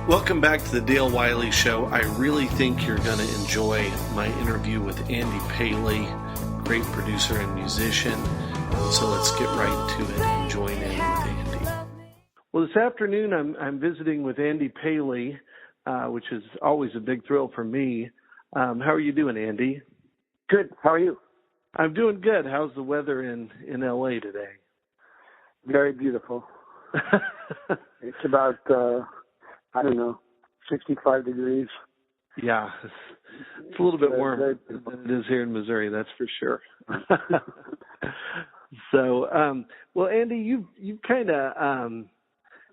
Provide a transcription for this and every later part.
Welcome back to the Dale Wiley Show. I really think you're going to enjoy my interview with Andy Paley, great producer and musician. So let's get right to it and join in with Andy. Well, this afternoon I'm visiting with Andy Paley, which is always a big thrill for me. How are you doing, Andy? Good. How are you? I'm doing good. How's the weather in L.A. today? Very beautiful. It's about, 65 degrees. Yeah, it's a little bit warmer than it is here in Missouri, that's for sure. So, well, Andy, you've kind of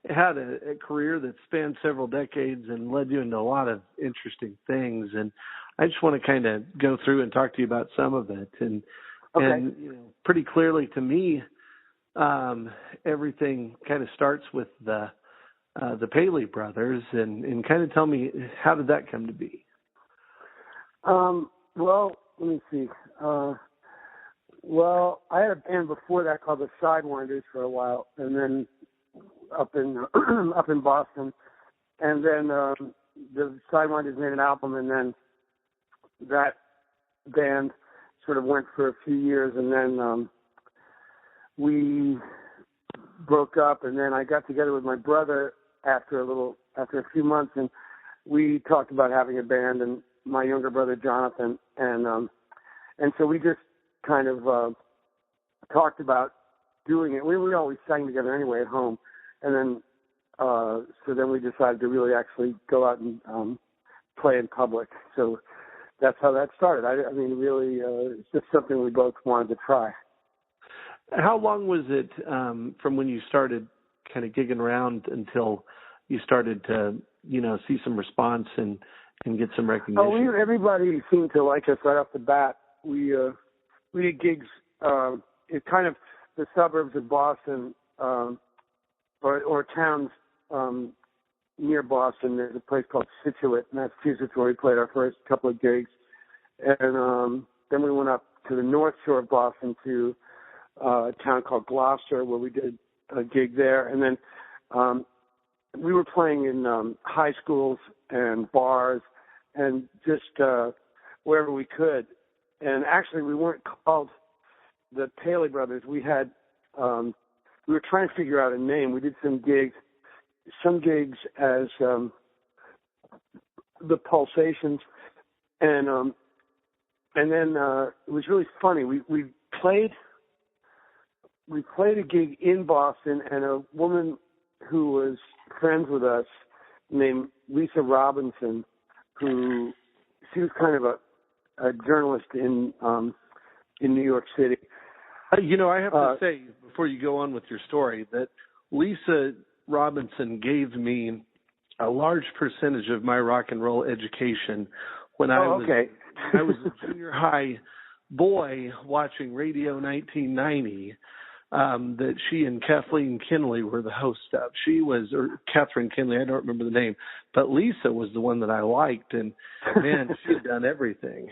had a career that spanned several decades and led you into a lot of interesting things, and I just want to kind of go through and talk to you about some of it. And pretty clearly to me, everything kind of starts with the Paley Brothers, and kind of tell me, how did that come to be? Well, let me see. Well, I had a band before that called the Sidewinders for a while, and then up in Boston, and then the Sidewinders made an album, and then that band sort of went for a few years, and then we broke up, and then I got together with my brother after a few months, and we talked about having a band, and my younger brother Jonathan, and so we just kind of talked about doing it. We always sang together anyway at home, and then so then we decided to really actually go out and play in public. So that's how that started. I mean, really, it's just something we both wanted to try. How long was it from when you started kind of gigging around until you started to, see some response and get some recognition? Oh, everybody seemed to like us right off the bat. We did gigs in kind of the suburbs of Boston or towns near Boston. There's a place called Scituate, Massachusetts, where we played our first couple of gigs. And then we went up to the North Shore of Boston to a town called Gloucester, where we did a gig there. And then we were playing in high schools and bars and just wherever we could. And actually, we weren't called the Paley Brothers. We had we were trying to figure out a name. We did some gigs as the Pulsations, and then it was really funny. We played a gig in Boston, and a woman who was friends with us named Lisa Robinson, who she was kind of a journalist in New York City. I have to say, before you go on with your story, that Lisa Robinson gave me a large percentage of my rock and roll education when I was a junior high boy watching Radio 1990. That she and Kathleen Kinley were the hosts of. She was, or Catherine Kinley, I don't remember the name, but Lisa was the one that I liked, and man, she'd done everything.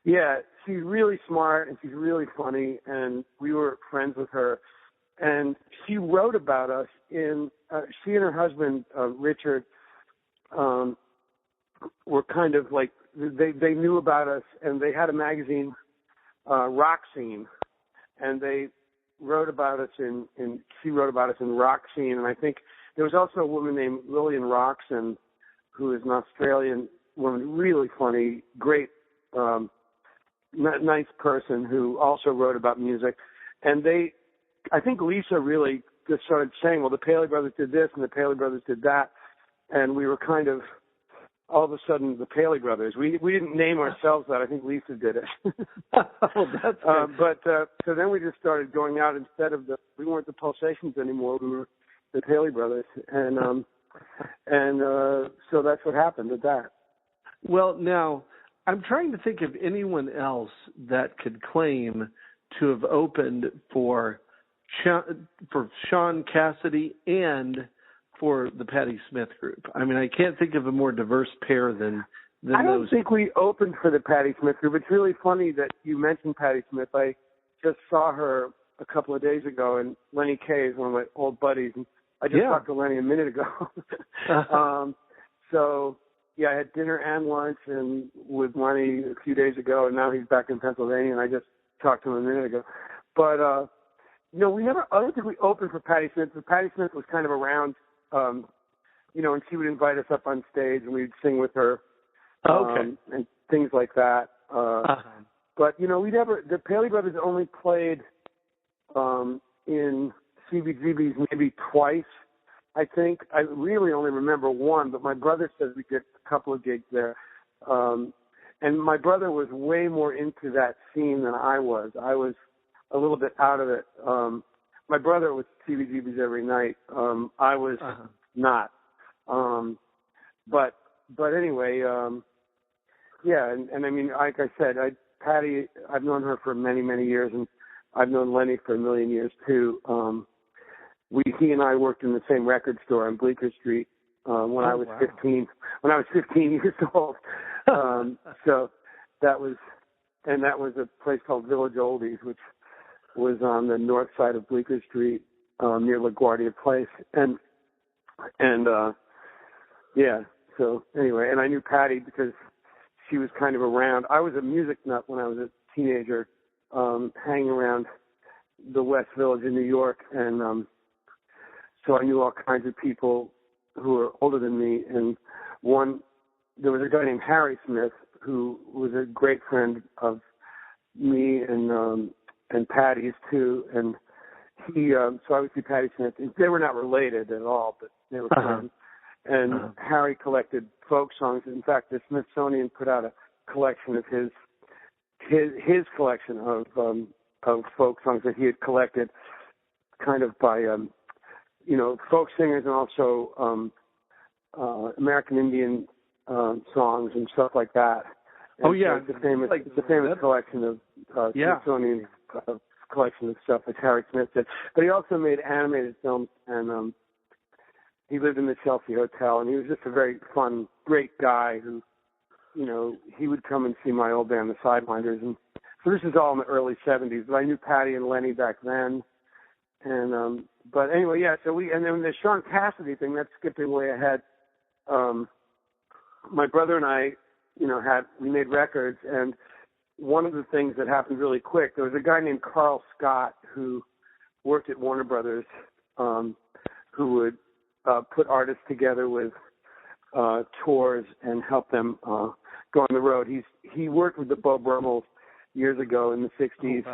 Yeah, she's really smart, and she's really funny, and we were friends with her, and she wrote about us in, she and her husband, Richard, were kind of like, they knew about us, and they had a magazine, Rock Scene, and they wrote about us she wrote about us in Rock Scene, and I think there was also a woman named Lillian Roxon, who is an Australian woman, really funny, great, nice person, who also wrote about music. And I think Lisa really just started saying, well, the Paley Brothers did this and the Paley Brothers did that, and we were kind of all of a sudden the Paley Brothers. We didn't name ourselves that. I think Lisa did it. Oh, that's but so then we just started going out instead of we weren't the Pulsations anymore. We were the Paley Brothers, and so that's what happened with that. Well, now I'm trying to think of anyone else that could claim to have opened for Shaun Cassidy and for the Patti Smith group. I mean, I can't think of a more diverse pair than I don't think we opened for the Patti Smith group. It's really funny that you mentioned Patti Smith. I just saw her a couple of days ago, and Lenny Kaye is one of my old buddies. And I just talked to Lenny a minute ago. So, yeah, I had dinner and lunch and with Lenny a few days ago, and now he's back in Pennsylvania, and I just talked to him a minute ago. But, I don't think we opened for Patti Smith, but Patti Smith was kind of around, and she would invite us up on stage, and we'd sing with her, and things like that. But, the Paley Brothers only played in CBGB's maybe twice, I think. I really only remember one, but my brother says we did a couple of gigs there. And my brother was way more into that scene than I was. I was a little bit out of it. My brother was CBGB's every night. I was not. But anyway, and I mean, like I said, Patti, I've known her for many, many years, and I've known Lenny for a million years too. He and I worked in the same record store on Bleecker Street when I was 15. When I was 15 years old, so that was a place called Village Oldies, which was on the north side of Bleecker Street near LaGuardia Place, and So anyway, and I knew Patti because she was kind of around. I was a music nut when I was a teenager, hanging around the West Village in New York, and so I knew all kinds of people who were older than me. And there was a guy named Harry Smith who was a great friend of me and Patti's too. And so I would see Patti Smith. They were not related at all, but they were friends. And Harry collected folk songs. In fact, the Smithsonian put out a collection of his collection of folk songs that he had collected, kind of by folk singers and also American Indian songs and stuff like that. And it's a famous collection of Smithsonian collection of stuff that Harry Smith did. But he also made animated films, and he lived in the Chelsea Hotel, and he was just a very fun, great guy who, he would come and see my old band, the Sidewinders. And so this is all in the early 70s, but I knew Patti and Lenny back then. And, but anyway, and then the Shaun Cassidy thing, that's skipping way ahead. My brother and I, we made records, and one of the things that happened really quick, there was a guy named Carl Scott who worked at Warner Brothers, who would put artists together with tours and help them go on the road. He worked with the Bo Brummels years ago in the 60s,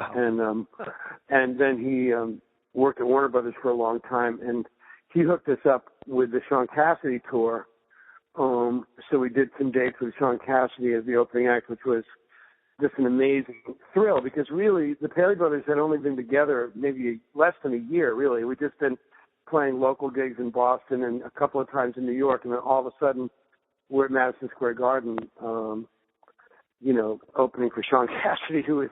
and then he worked at Warner Brothers for a long time, and he hooked us up with the Shaun Cassidy tour. So we did some dates with Shaun Cassidy as the opening act, which was just an amazing thrill, because really the Paley Brothers had only been together maybe less than a year, really. We'd just been playing local gigs in Boston and a couple of times in New York, and then all of a sudden we're at Madison Square Garden, opening for Shaun Cassidy, who was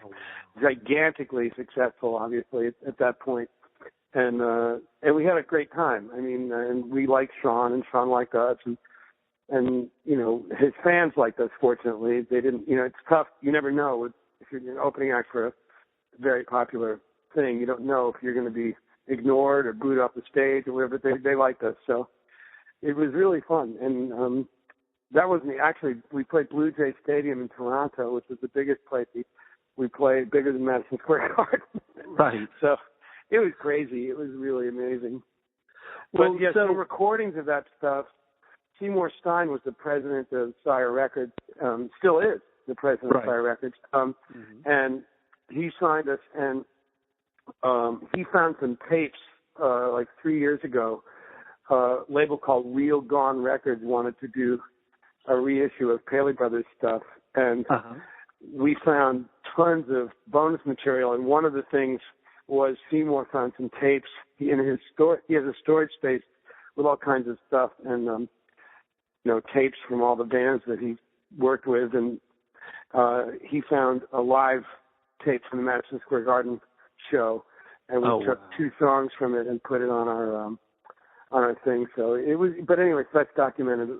gigantically successful, obviously, at that point. And we had a great time. I mean, and we liked Shaun, and Shaun liked us, and his fans liked us, fortunately. They didn't, it's tough. You never know if you're an opening act for a very popular thing. You don't know if you're going to be ignored or booed off the stage or whatever, but they liked us. So it was really fun. And that wasn't actually, we played Blue Jay Stadium in Toronto, which was the biggest place we played, bigger than Madison Square Garden. Right. So it was crazy. It was really amazing. Well, but so recordings of that stuff, Seymour Stein was the president of Sire Records, still is the president of Sire Records, and he signed us, and he found some tapes like 3 years ago. A label called Real Gone Records wanted to do a reissue of Paley Brothers stuff, and we found tons of bonus material, and one of the things was Seymour found some tapes in his store. He has a storage space with all kinds of stuff, and tapes from all the bands that he worked with, and he found a live tape from the Madison Square Garden show, and we took 2 songs from it and put it on our thing. So it was, but anyway, so that's documented.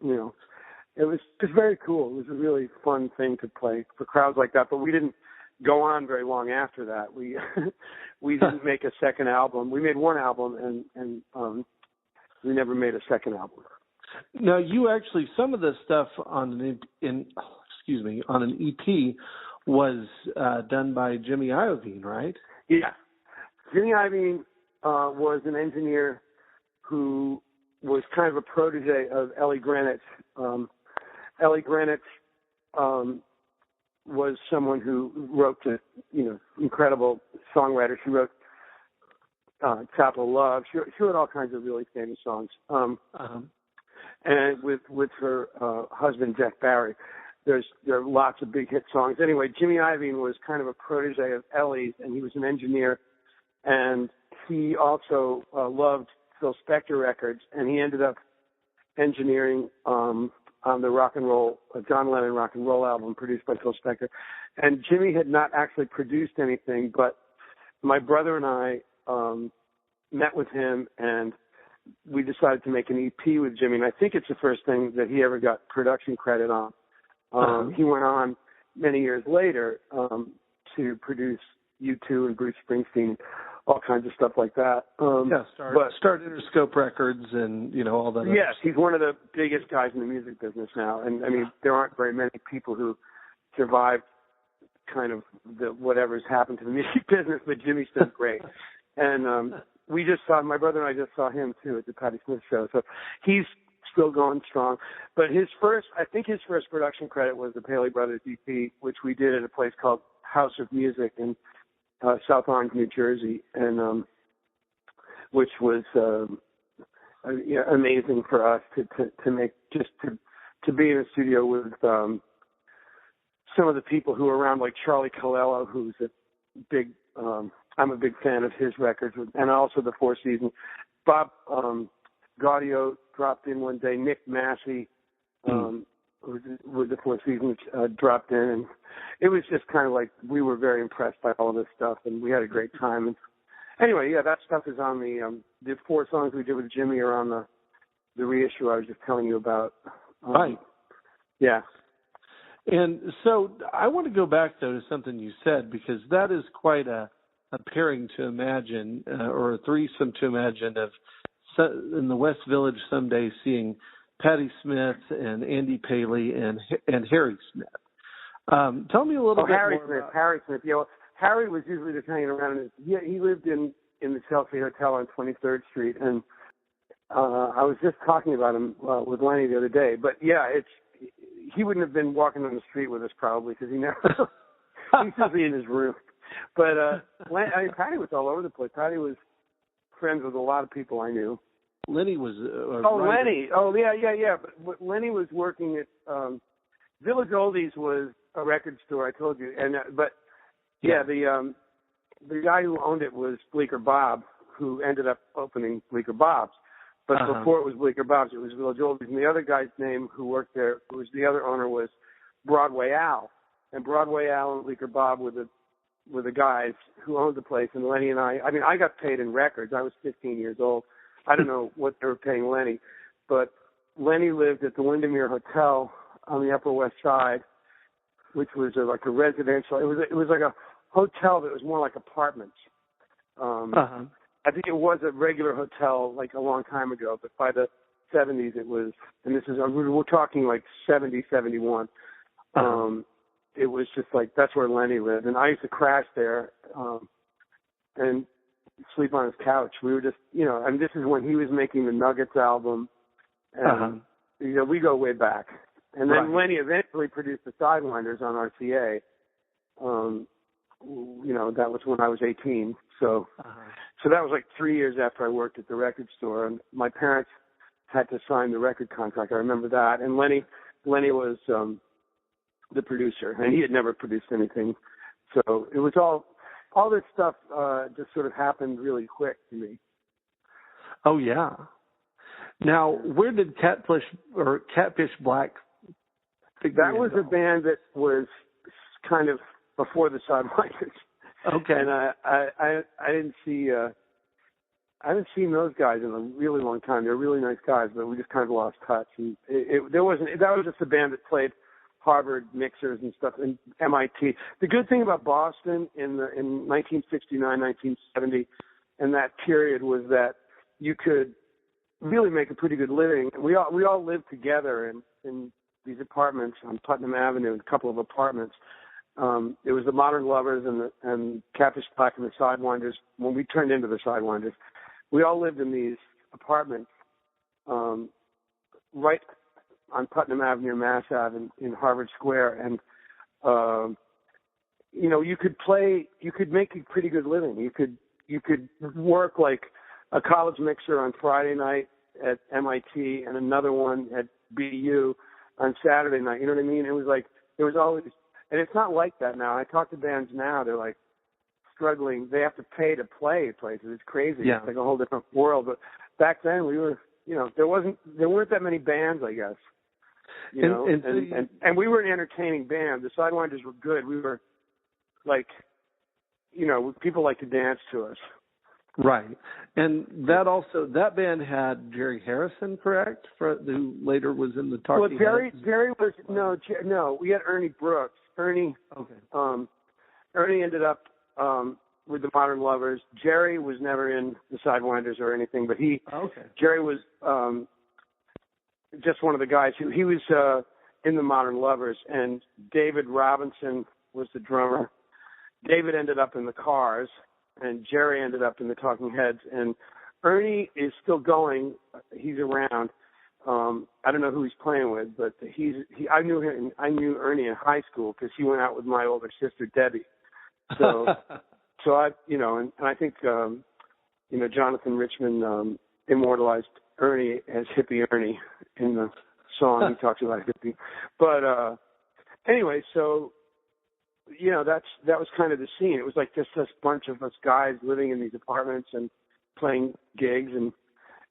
It was just very cool. It was a really fun thing to play for crowds like that. But we didn't go on very long after that. We didn't make a second album. We made one album, and we never made a second album. Now, you actually, some of the stuff on on an EP was done by Jimmy Iovine, right? Yeah. Jimmy Iovine was an engineer who was kind of a protege of Ellie Greenwich. Ellie Greenwich was someone who wrote incredible songwriter. She wrote Chapel Love. She wrote all kinds of really famous songs. And with her husband, Jeff Barry. There are lots of big hit songs. Anyway, Jimmy Iovine was kind of a protege of Ellie's, and he was an engineer. And he also loved Phil Spector records, and he ended up engineering on the John Lennon rock and roll album produced by Phil Spector. And Jimmy had not actually produced anything, but my brother and I met with him, and we decided to make an EP with Jimmy. And I think it's the first thing that he ever got production credit on. He went on many years later to produce U2 and Bruce Springsteen, all kinds of stuff like that. Start Interscope Records and, all that. Yes, he's one of the biggest guys in the music business now. And, I mean, there aren't very many people who survived kind of whatever's happened to the music business, but Jimmy's done great. And my brother and I just saw him, too, at the Patti Smith show. So he's still going strong. But his first production credit was the Paley Brothers EP, which we did at a place called House of Music in South Orange, New Jersey, and which was amazing for us to make, just to be in a studio with some of the people who are around, like Charlie Colello, who's a big, I'm a big fan of his records, and also the Four Seasons. Bob Gaudio dropped in one day. Nick Massey, with the Four Seasons, dropped in, and it was just kind of like we were very impressed by all of this stuff, and we had a great time. And anyway, yeah, that stuff is on the 4 songs we did with Jimmy are on the reissue I was just telling you about. Right. Yeah. And so I want to go back, though, to something you said, because that is quite a pairing to imagine, or a threesome to imagine, of in the West Village someday seeing Patti Smith and Andy Paley and Harry Smith. Tell me a little bit Harry more Smith, about... Harry Smith. Yeah, well, Harry was usually just hanging around. He lived in the Chelsea Hotel on 23rd Street, and I was just talking about him with Lenny the other day. But yeah, he wouldn't have been walking on the street with us probably, because he's usually in his room. But Patti was all over the place. Patti was friends with a lot of people I knew. Lenny was Lenny. Oh, yeah. But Lenny was working at Village Oldies was a record store, I told you. And the guy who owned it was Bleecker Bob, who ended up opening Bleecker Bob's. But before it was Bleecker Bob's, it was Village Oldies. And the other guy's name who worked there, who was the other owner, was Broadway Al. And Broadway Al and Bleecker Bob were the guys who owned the place. And Lenny and I mean, I got paid in records. I was 15 years old. I don't know what they were paying Lenny, but Lenny lived at the Windermere Hotel on the Upper West Side, which was like a residential. It was like a hotel that was more like apartments. I think it was a regular hotel like a long time ago, but by the 70s it was, and this is, we're talking like 70, 71. It was just like, that's where Lenny lived. And I used to crash there and sleep on his couch. We were just, and this is when he was making the Nuggets album. And, we go way back. And then Lenny eventually produced the Sidewinders on RCA. That was when I was 18. So that was like 3 years after I worked at the record store. And my parents had to sign the record contract. I remember that. And Lenny was the producer, and he had never produced anything. So it was all this stuff just sort of happened really quick to me. Oh, yeah. Now, where did Catfish Black figure in? That was a band that was kind of before the Sidewinders. Okay. And I didn't see I haven't seen those guys in a really long time. They're really nice guys, but we just kind of lost touch. And that was just a band that played Harvard mixers and stuff, and MIT. The good thing about Boston in 1969, 1970, and that period was that you could really make a pretty good living. We all lived together in these apartments on Putnam Avenue, a couple of apartments. It was the Modern Lovers and Catfish Black and the Sidewinders. When we turned into the Sidewinders, we all lived in these apartments right on Putnam Avenue, Mass Ave, in Harvard Square, and you could make a pretty good living. You could work like a college mixer on Friday night at MIT and another one at BU on Saturday night. You know what I mean? It was like there was always, and it's not like that now. I talk to bands now; they're like struggling. They have to pay to play places. It's crazy. Yeah. It's like a whole different world. But back then, we were, there weren't that many bands, I guess. And we were an entertaining band. The Sidewinders were good. We were like, people like to dance to us. Right. And that band had Jerry Harrison, correct? Who later was in the Talking Heads? Jerry was, no, we had Ernie Brooks. Ernie ended up with the Modern Lovers. Jerry was never in the Sidewinders or anything, but Jerry was just one of the guys he was in the Modern Lovers, and David Robinson was the drummer. David ended up in the Cars, and Jerry ended up in the Talking Heads, and Ernie is still going. He's around. I don't know who he's playing with, but I knew Ernie in high school because he went out with my older sister Debbie. So I, and I think Jonathan Richman immortalized Ernie as Hippie Ernie in the song. He talks about hippie, but anyway, so. That was kind of the scene. It was like just this bunch of us guys living in these apartments and playing gigs, and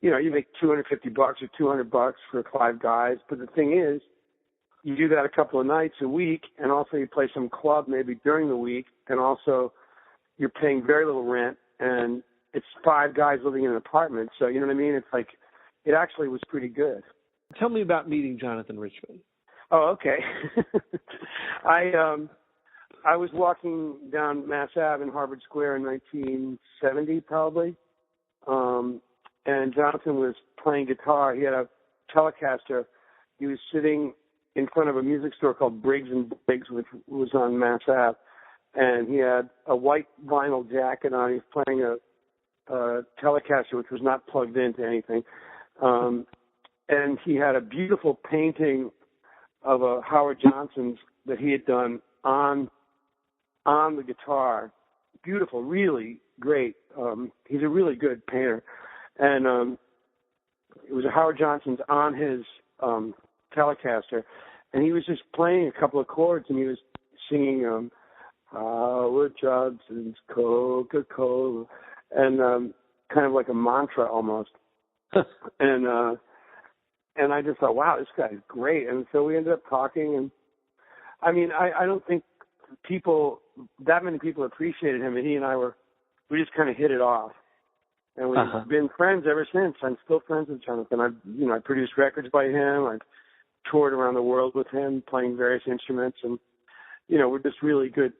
you make $250 or $200 for 5 guys. But the thing is, you do that a couple of nights a week, and also you play some club maybe during the week, and also you're paying very little rent, and it's 5 guys living in an apartment. So you know what I mean? It's like it actually was pretty good. Tell me about meeting Jonathan Richman. Oh, okay. I was walking down Mass Ave in Harvard Square in 1970, probably, and Jonathan was playing guitar. He had a Telecaster. He was sitting in front of a music store called Briggs and Briggs, which was on Mass Ave, and he had a white vinyl jacket on. He was playing a Telecaster, which was not plugged into anything, and he had a beautiful painting of a Howard Johnson's that he had done on the guitar. Beautiful, really great. He's a really good painter. And it was a Howard Johnson's on his Telecaster, and he was just playing a couple of chords, and he was singing Howard Johnson's Coca-Cola, and kind of like a mantra almost. And I just thought, wow, this guy's great. And so we ended up talking, and I mean, I don't think that many people appreciated him, and he and we just kind of hit it off, and we've been friends ever since. I'm still friends with Jonathan. I produced records by him. I've toured around the world with him, playing various instruments, and we're just really good,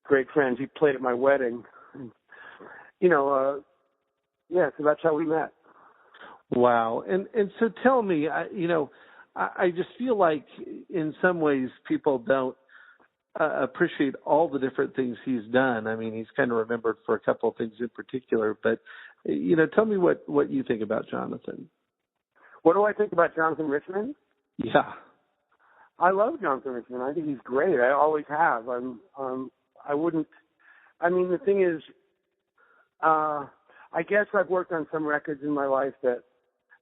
great friends. He played at my wedding, so that's how we met. Wow, and so tell me, I just feel like in some ways people don't appreciate all the different things he's done. I mean, he's kind of remembered for a couple of things in particular, but, tell me what you think about Jonathan. What do I think about Jonathan Richman? Yeah. I love Jonathan Richman. I think he's great. I always have. The thing is, I guess I've worked on some records in my life that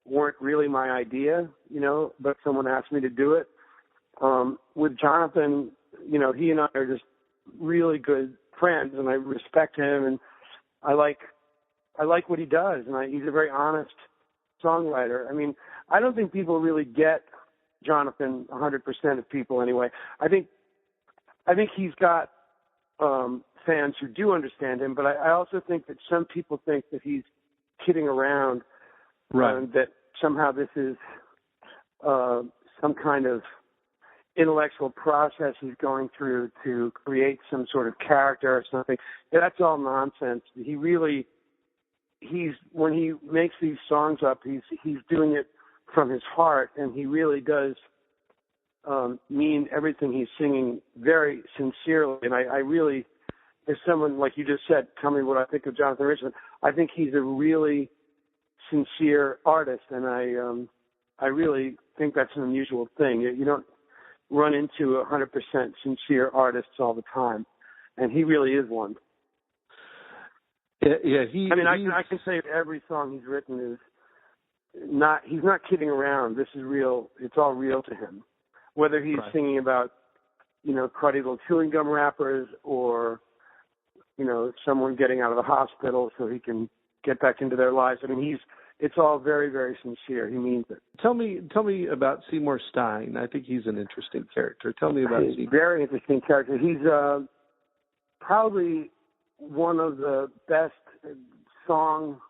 weren't really my idea, but someone asked me to do it. With Jonathan, he and I are just really good friends, and I respect him, and I like what he does, and he's a very honest songwriter. I mean, I don't think people really get Jonathan 100% of people anyway. I think he's got fans who do understand him, but I also think that some people think that he's kidding around, right? That somehow this is some kind of intellectual process he's going through to create some sort of character or something. Yeah, that's all nonsense. He really when he makes these songs up, he's doing it from his heart, and he really does mean everything he's singing very sincerely. And I really, if someone like you just said, tell me what I think of Jonathan Richman, I think he's a really sincere artist, and I really think that's an unusual thing. You don't run into 100% sincere artists all the time, and he really is one. Yeah, I can say every song he's written he's not kidding around. This is real. It's all real to him. Whether he's singing about, cruddy little chewing gum wrappers or, someone getting out of the hospital so he can get back into their lives. I mean, it's all very, very sincere. He means it. Tell me about Seymour Stein. I think he's an interesting character. Tell me about Seymour. Very interesting character. He's probably one of the best song.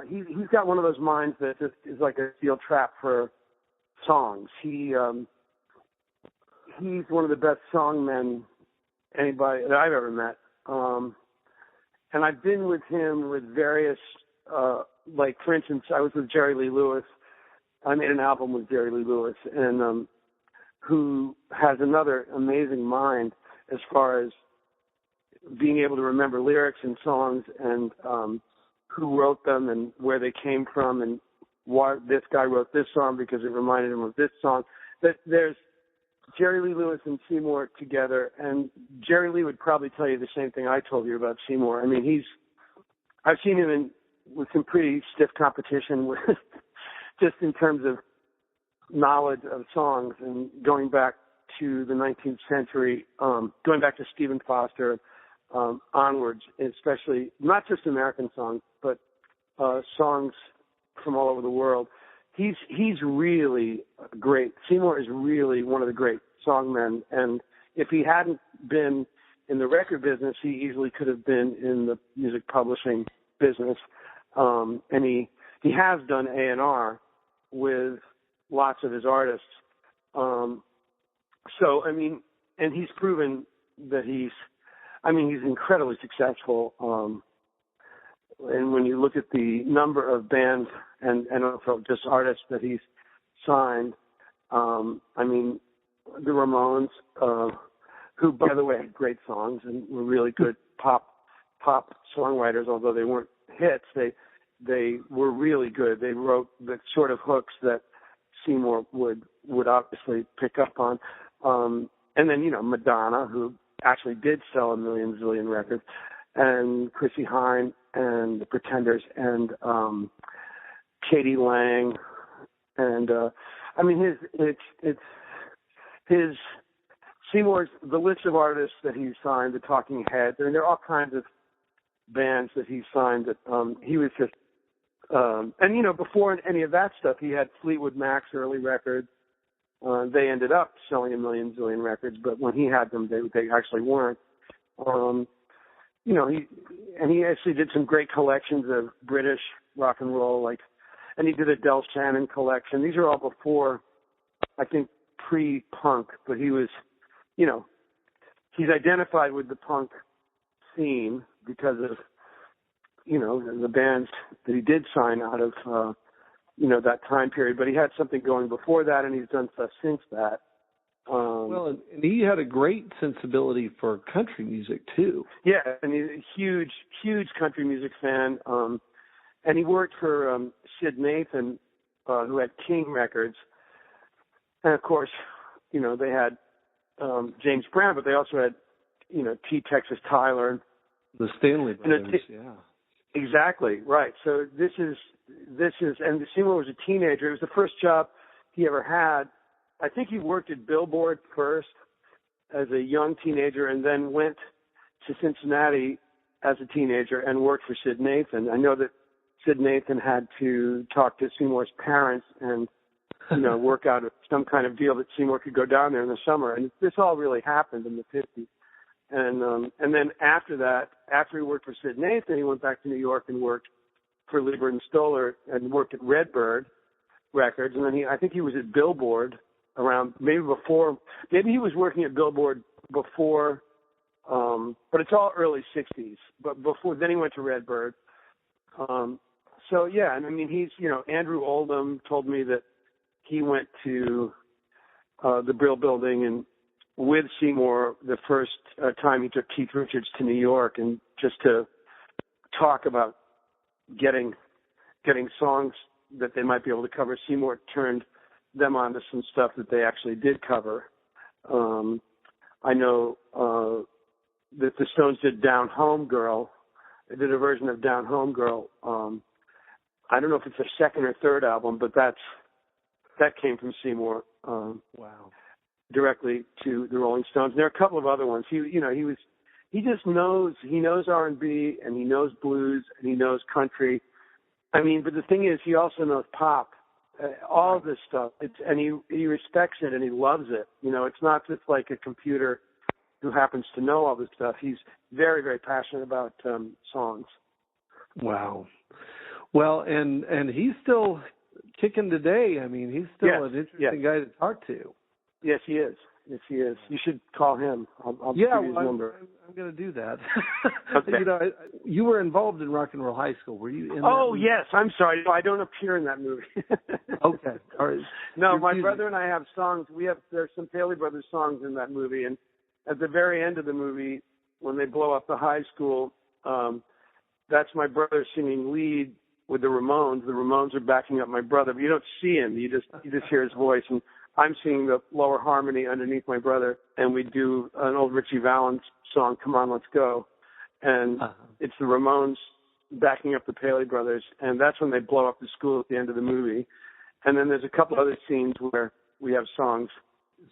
He's got one of those minds that just is like a steel trap for songs. He's one of the best songmen anybody that I've ever met. And I've been with him with various, like for instance, I was with Jerry Lee Lewis. I made an album with Jerry Lee Lewis, and who has another amazing mind as far as being able to remember lyrics and songs and who wrote them and where they came from and why this guy wrote this song because it reminded him of this song. That there's Jerry Lee Lewis and Seymour together, and Jerry Lee would probably tell you the same thing I told you about Seymour. I mean, I've seen him with some pretty stiff competition with just in terms of knowledge of songs and going back to the 19th century, going back to Stephen Foster, onwards, especially not just American songs, but songs from all over the world. He's really great. Seymour is really one of the great songmen, and if he hadn't been in the record business, he easily could have been in the music publishing business. And he has done A&R with lots of his artists. So, I mean, and he's proven that he's incredibly successful. And when you look at the number of bands and also just artists that he's signed, I mean, the Ramones, who, by the way, had great songs and were really good pop songwriters, although they weren't hits, they were really good. They wrote the sort of hooks that Seymour would obviously pick up on. And then, Madonna, who actually did sell a zillion records, and Chrissie Hynde and the Pretenders and Katie Lang, and his Seymour's, the list of artists that he signed, the Talking Heads. I mean, there are all kinds of bands that he signed that he was just and before any of that stuff, he had Fleetwood Mac's early records. They ended up selling a zillion records, but when he had them, they actually weren't. He actually did some great collections of British rock and roll, and he did a Del Shannon collection. These are all before, I think, pre-punk, but he was, he's identified with the punk scene because of, the bands that he did sign out of, that time period. But he had something going before that, and he's done stuff since that. And he had a great sensibility for country music, too. Yeah, and he's a huge, huge country music fan. And he worked for Sid Nathan, who had King Records. And, of course, they had James Brown, but they also had, T. Texas Tyler. The Stanley Brothers, yeah. Exactly, right. So this is, and Seymour was a teenager. It was the first job he ever had. I think he worked at Billboard first as a young teenager and then went to Cincinnati as a teenager and worked for Sid Nathan. I know that Sid Nathan had to talk to Seymour's parents and, work out some kind of deal that Seymour could go down there in the summer. And this all really happened in the 50s. And then after that, after he worked for Sid Nathan, he went back to New York and worked for Lieber and Stoller and worked at Redbird Records. And then I think he was at Billboard around maybe he was working at Billboard before, but it's all early 60s. But then he went to Redbird. So yeah, and I mean, he's, Andrew Oldham told me that he went to the Brill Building and with Seymour the first time he took Keith Richards to New York, and just to talk about getting songs that they might be able to cover. Seymour turned them on to some stuff that they actually did cover. I know that the Stones did Down Home Girl. They did a version of Down Home Girl. I don't know if it's their second or third album, but that came from Seymour. Wow. Directly to the Rolling Stones. And there are a couple of other ones. He just knows. He knows R&B, and he knows blues, and he knows country. I mean, but the thing is, he also knows pop. All of this stuff. And he respects it, and he loves it. It's not just like a computer who happens to know all this stuff. He's very, very passionate about songs. Wow. Well, and he's still kicking today. I mean, he's still an interesting guy to talk to. Yes, he is. Yes, he is. You should call him. I'll give you his number. I'm going to do that. Okay. You were involved in Rock and Roll High School. Were you in Oh, yes. I'm sorry. No, I don't appear in that movie. Okay. All right. No, my brother and I have songs. There's some Paley Brothers songs in that movie, and at the very end of the movie, when they blow up the high school, that's my brother singing lead with the Ramones. The Ramones are backing up my brother, but you don't see him. You just hear his voice, and I'm singing the lower harmony underneath my brother, and we do an old Richie Valens song, Come On, Let's Go. And it's the Ramones backing up the Paley Brothers, and that's when they blow up the school at the end of the movie. And then there's a couple other scenes where we have songs.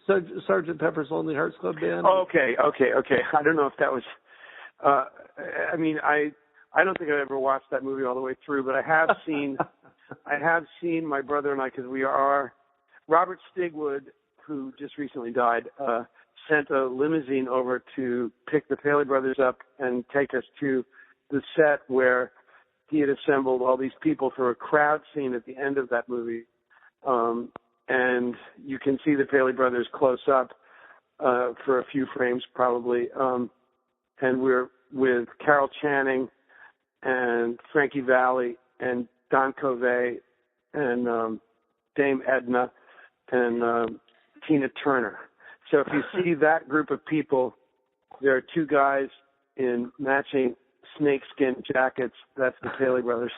Sgt. Pepper's Lonely Hearts Club Band? Okay. I don't know if that was... I mean, I don't think I ever watched that movie all the way through, but I have seen my brother and I, because we are... Robert Stigwood, who just recently died, sent a limousine over to pick the Paley Brothers up and take us to the set where he had assembled all these people for a crowd scene at the end of that movie. And you can see the Paley Brothers close up for a few frames probably. And we're with Carol Channing and Frankie Valli and Don Covey and Dame Edna and Tina Turner. So if you see that group of people, there are two guys in matching snakeskin jackets. That's the Paley Brothers.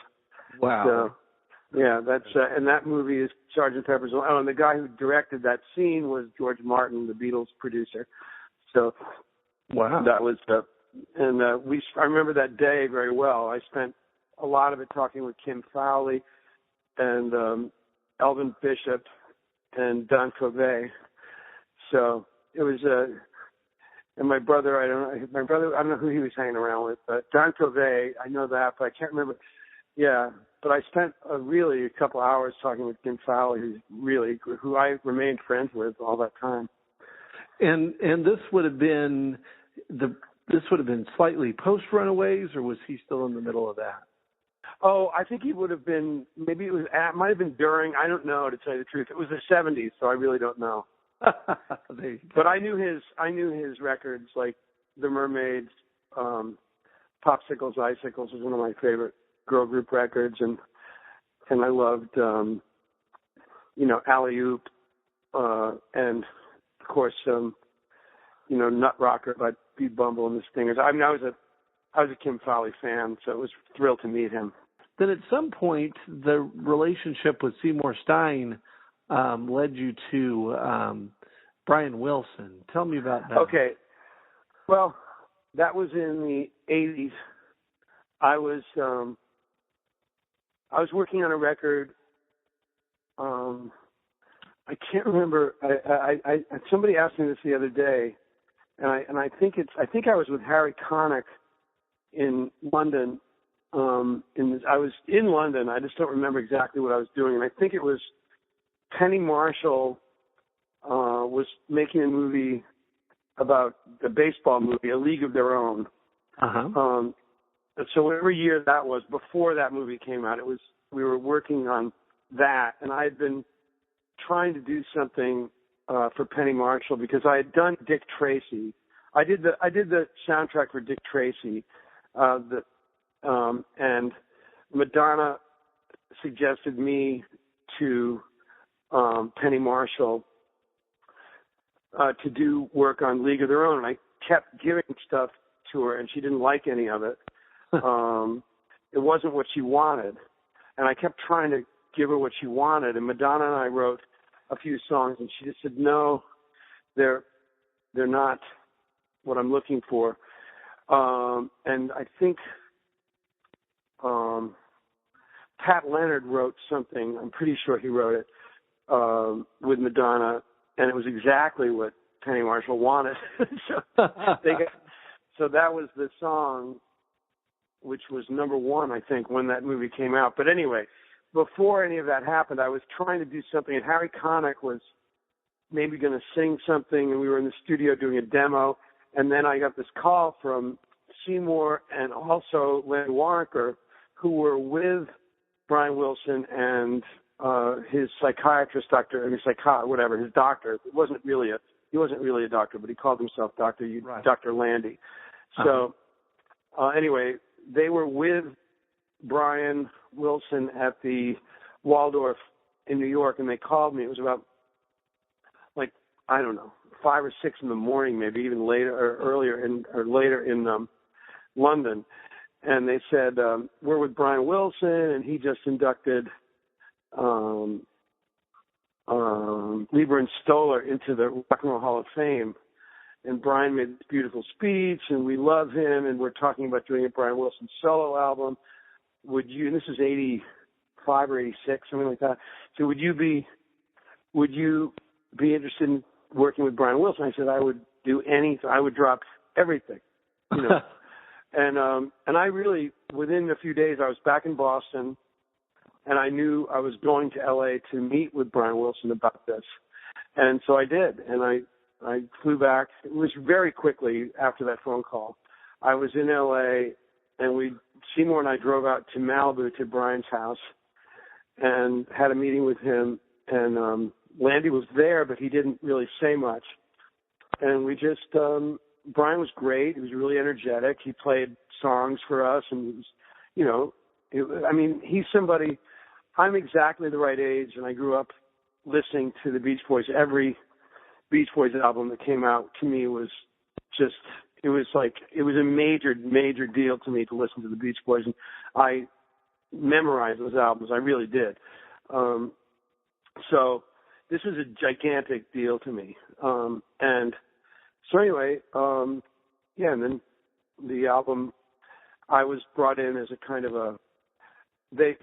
Wow. So, yeah, that's and that movie is Sgt. Pepper's. Oh, and the guy who directed that scene was George Martin, the Beatles producer. So, wow, that was I remember that day very well. I spent a lot of it talking with Kim Fowley and Elvin Bishop and Don Covey. So it was and my brother, I don't know who he was hanging around with, but Don Covey, I know that, but I can't remember. Yeah, but I spent a couple hours talking with Kim Fowley, who I remained friends with all that time. And this would have been slightly post Runaways, or was he still in the middle of that? Oh, I think he would have been. Maybe it might have been during. I don't know, to tell you the truth. It was the '70s, so I really don't know. But I knew his records, like The Mermaids, Popsicles, Icicles was one of my favorite girl group records, and I loved Alley Oop, and of course Nut Rocker by Pete Bumble and the Stingers. I mean, I was a Kim Fowley fan, so it was thrilled to meet him. Then at some point, the relationship with Seymour Stein led you to Brian Wilson. Tell me about that. Okay. Well, that was in the 80s. I was working on a record. I can't remember. I somebody asked me this the other day, and I think I was with Harry Connick in London. I was in London. I just don't remember exactly what I was doing, and I think it was Penny Marshall was making a movie about the baseball movie, A League of Their Own. So whatever year that was, before that movie came out, we were working on that, and I had been trying to do something for Penny Marshall because I had done Dick Tracy. I did the soundtrack for Dick Tracy, and Madonna suggested me to Penny Marshall to do work on League of Their Own. And I kept giving stuff to her, and she didn't like any of it. It wasn't what she wanted. And I kept trying to give her what she wanted. And Madonna and I wrote a few songs, and she just said, no, they're not what I'm looking for. And I think Pat Leonard wrote something, I'm pretty sure he wrote it, with Madonna, and it was exactly what Penny Marshall wanted. So that was the song, which was number one, I think, when that movie came out. But anyway, before any of that happened, I was trying to do something, and Harry Connick was maybe going to sing something, and we were in the studio doing a demo, and then I got this call from Seymour and also Len Waronker, who were with Brian Wilson and his psychiatrist, his doctor. He wasn't really a doctor, but he called himself Dr. Landy. So anyway, they were with Brian Wilson at the Waldorf in New York, and they called me. It was about, like, I don't know, 5 or 6 in the morning, maybe even later or later in London. And they said, we're with Brian Wilson, and he just inducted Lieber and Stoller into the Rock and Roll Hall of Fame. And Brian made this beautiful speech, and we love him, and we're talking about doing a Brian Wilson solo album. Would you, and this is 85 or 86, something like that. So would you be interested in working with Brian Wilson? I said, I would do anything. I would drop everything, you know. And I really, within a few days, I was back in Boston, and I knew I was going to L.A. to meet with Brian Wilson about this. And so I did, and I flew back. It was very quickly after that phone call. I was in L.A., and Seymour and I drove out to Malibu to Brian's house and had a meeting with him. And Landy was there, but he didn't really say much. And we just, Brian was great. He was really energetic. He played songs for us, and he was, you know, he's somebody. I'm exactly the right age, and I grew up listening to the Beach Boys. Every Beach Boys album that came out to me was just, it was a major, major deal to me to listen to the Beach Boys, and I memorized those albums. I really did. So this is a gigantic deal to me. And so anyway, and then the album, I was brought in as a kind of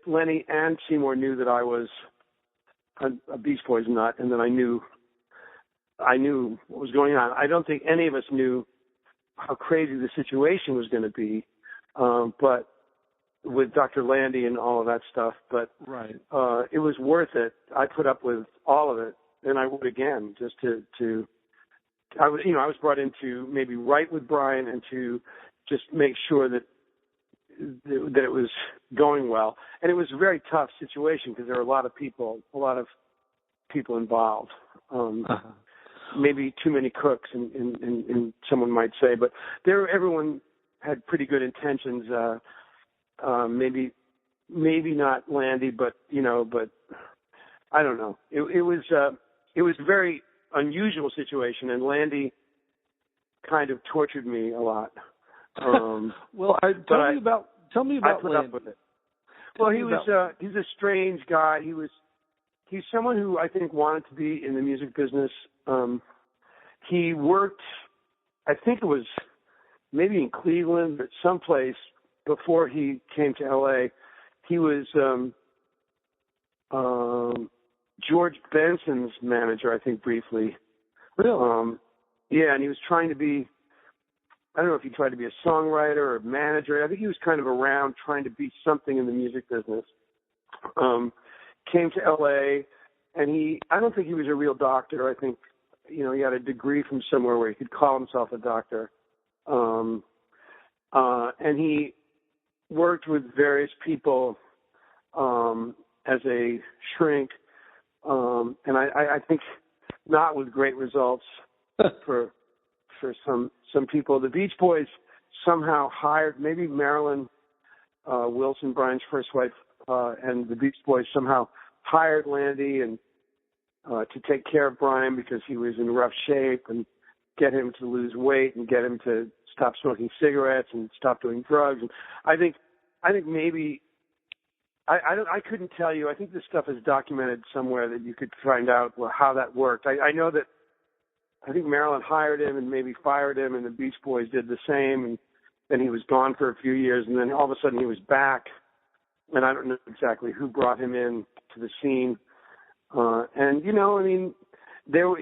Lenny and Seymour knew that I was a Beach Boys nut, and that I knew what was going on. I don't think any of us knew how crazy the situation was going to be, but with Dr. Landy and all of that stuff. But right. It was worth it. I put up with all of it, and I would again, just I was brought in to maybe write with Brian and to just make sure that it was going well. And it was a very tough situation because there were a lot of people involved. Maybe too many cooks, and someone might say, but everyone had pretty good intentions. Maybe not Landy, but I don't know. It was a very unusual situation, and Landy kind of tortured me a lot. Well, tell me about put Landy. Up with it. Well, he's a strange guy. He's someone who I think wanted to be in the music business. He worked, I think it was maybe in Cleveland, but someplace before he came to L.A. He was George Benson's manager, I think, briefly. Really? Yeah, and he was trying to be, I don't know if he tried to be a songwriter or a manager. I think he was kind of around trying to be something in the music business. Came to L.A., and I don't think he was a real doctor. I think, he had a degree from somewhere where he could call himself a doctor. And he worked with various people as a shrink, and I think not with great results for some people. The Beach Boys somehow hired, maybe Marilyn Wilson, Brian's first wife, and the Beach Boys somehow hired Landy and to take care of Brian because he was in rough shape, and get him to lose weight and get him to stop smoking cigarettes and stop doing drugs. And I think maybe I couldn't tell you. I think this stuff is documented somewhere that you could find out how that worked. I know that I think Marilyn hired him and maybe fired him, and the Beach Boys did the same, and then he was gone for a few years, and then all of a sudden he was back, and I don't know exactly who brought him in to the scene. And, you know, I mean,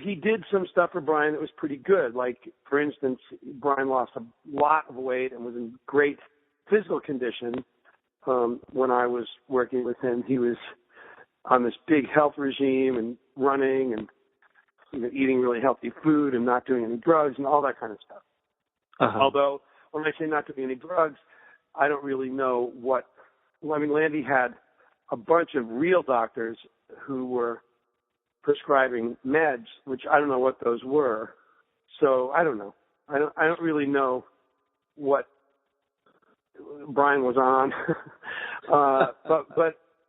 he did some stuff for Brian that was pretty good. Like, for instance, Brian lost a lot of weight and was in great physical condition. When I was working with him, he was on this big health regime and running and, you know, eating really healthy food and not doing any drugs and all that kind of stuff. Uh-huh. Although, when I say not doing any drugs, I don't really know what. Well, I mean, Landy had a bunch of real doctors who were prescribing meds, which I don't know what those were. So I don't know. I don't really know what Brian was on.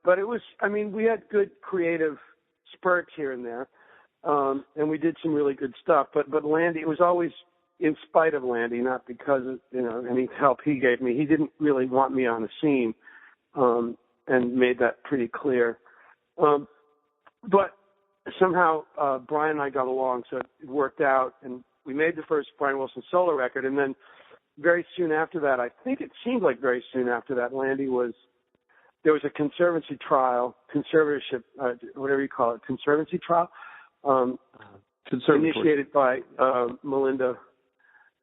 But it was. I mean, we had good creative spurts here and there, and we did some really good stuff. But Landy, it was always in spite of Landy, not because of, you know, any help he gave me. He didn't really want me on the scene, and made that pretty clear. But somehow Brian and I got along, so it worked out, and we made the first Brian Wilson solo record. And then very soon after that, I think it seemed like very soon after that, there was a conservatorship, whatever you call it, conservancy trial, initiated by Melinda,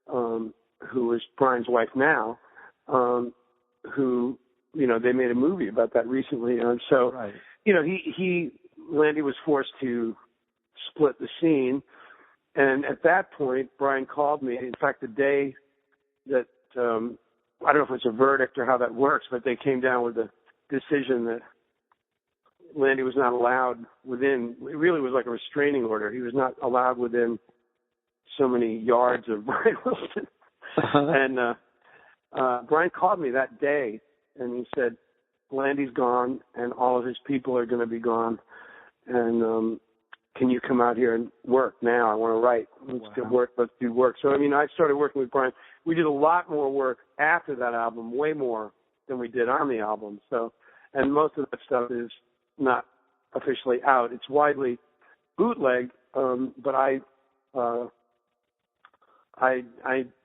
who is Brian's wife now, who, you know, they made a movie about that recently. So, right. You know, Landy was forced to split the scene. And at that point, Brian called me. In fact, the day that, I don't know if it's a verdict or how that works, but they came down with a decision that Landy was not allowed within, it really was like a restraining order. He was not allowed within so many yards of Brian Wilson. Uh-huh. And Brian called me that day, and he said, Landy's gone, and all of his people are going to be gone. And can you come out here and work now? I want to write. Let's do work. So, I mean, I started working with Brian. We did a lot more work after that album, way more than we did on the album. So, and most of that stuff is not officially out. It's widely bootlegged, but I'm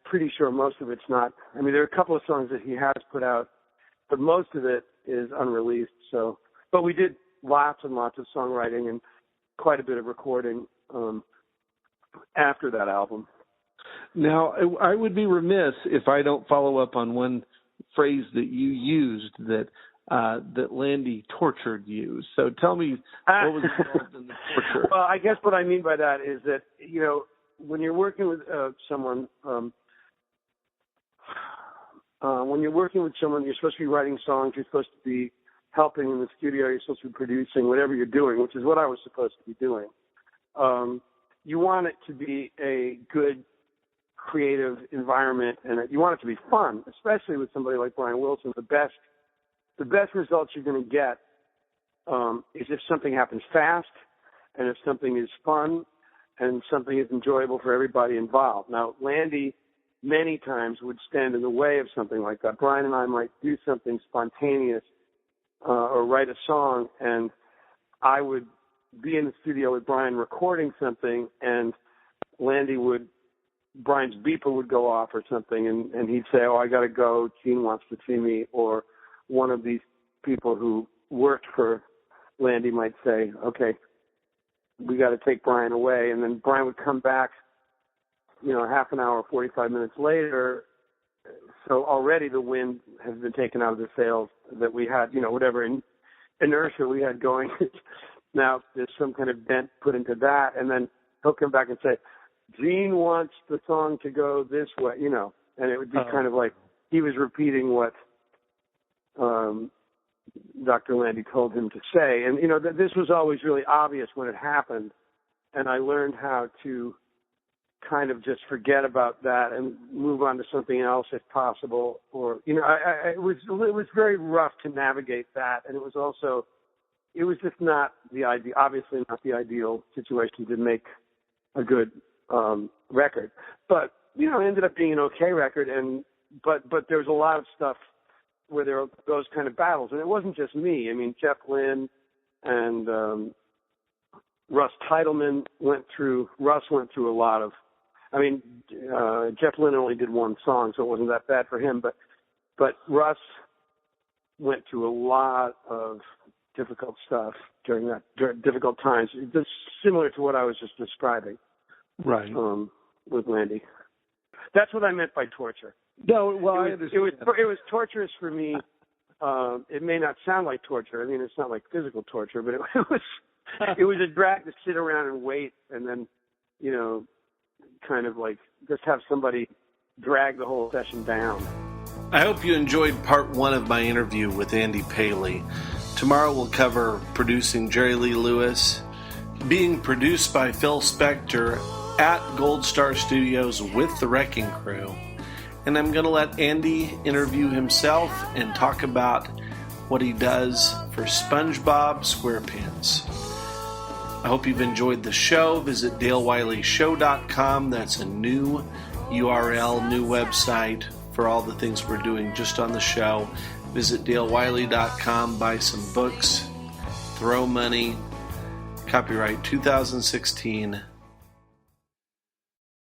pretty sure most of it's not. I mean, there are a couple of songs that he has put out, but most of it is unreleased. So, but we did lots and lots of songwriting and quite a bit of recording after that album. Now, I would be remiss if I don't follow up on one phrase that you used, that Landy tortured you. So tell me, what was involved in the torture? Well, I guess what I mean by that is that, you know, when you're working with someone, you're supposed to be writing songs, you're supposed to be helping in the studio, you're supposed to be producing, whatever you're doing, which is what I was supposed to be doing. You want it to be a good, creative environment, and you want it to be fun, especially with somebody like Brian Wilson. The best results you're going to get is if something happens fast, and if something is fun, and something is enjoyable for everybody involved. Now, Landy many times would stand in the way of something like that. Brian and I might do something spontaneous or write a song, and I would be in the studio with Brian recording something, and Brian's beeper would go off or something, and he'd say, oh, I got to go, Gene wants to see me, or one of these people who worked for Landy might say, okay, we got to take Brian away, and then Brian would come back, you know, half an hour, 45 minutes later. So already the wind has been taken out of the sails that we had, you know, whatever inertia we had going. Now there's some kind of dent put into that, and then he'll come back and say, Gene wants the song to go this way, you know, and it would be kind of like he was repeating what Dr. Landy told him to say. And, you know, this was always really obvious when it happened, and I learned how to kind of just forget about that and move on to something else if possible. Or, you know, it was very rough to navigate that. And it was just not obviously not the ideal situation to make a good record. But, you know, it ended up being an okay record. But there was a lot of stuff where there were those kind of battles. And it wasn't just me. I mean, Jeff Lynne and Russ Titleman went through a lot of, I mean, Jeff Lynne only did one song, so it wasn't that bad for him, but Russ went through a lot of difficult stuff during difficult times, just similar to what I was just describing. Right. With Landy. That's what I meant by torture. No, well, I understand. It was torturous for me. It may not sound like torture. I mean, it's not like physical torture, but it was a drag to sit around and wait and then, you know, kind of like just have somebody drag the whole session down. I hope you enjoyed part 1 of my interview with Andy Paley. Tomorrow we'll cover producing Jerry Lee Lewis, being produced by Phil Spector at Gold Star Studios with the Wrecking Crew. And I'm going to let Andy interview himself and talk about what he does for SpongeBob SquarePants. I hope you've enjoyed the show. Visit DaleWileyShow.com. That's a new URL, new website for all the things we're doing just on the show. Visit DaleWiley.com, buy some books, throw money. Copyright 2016,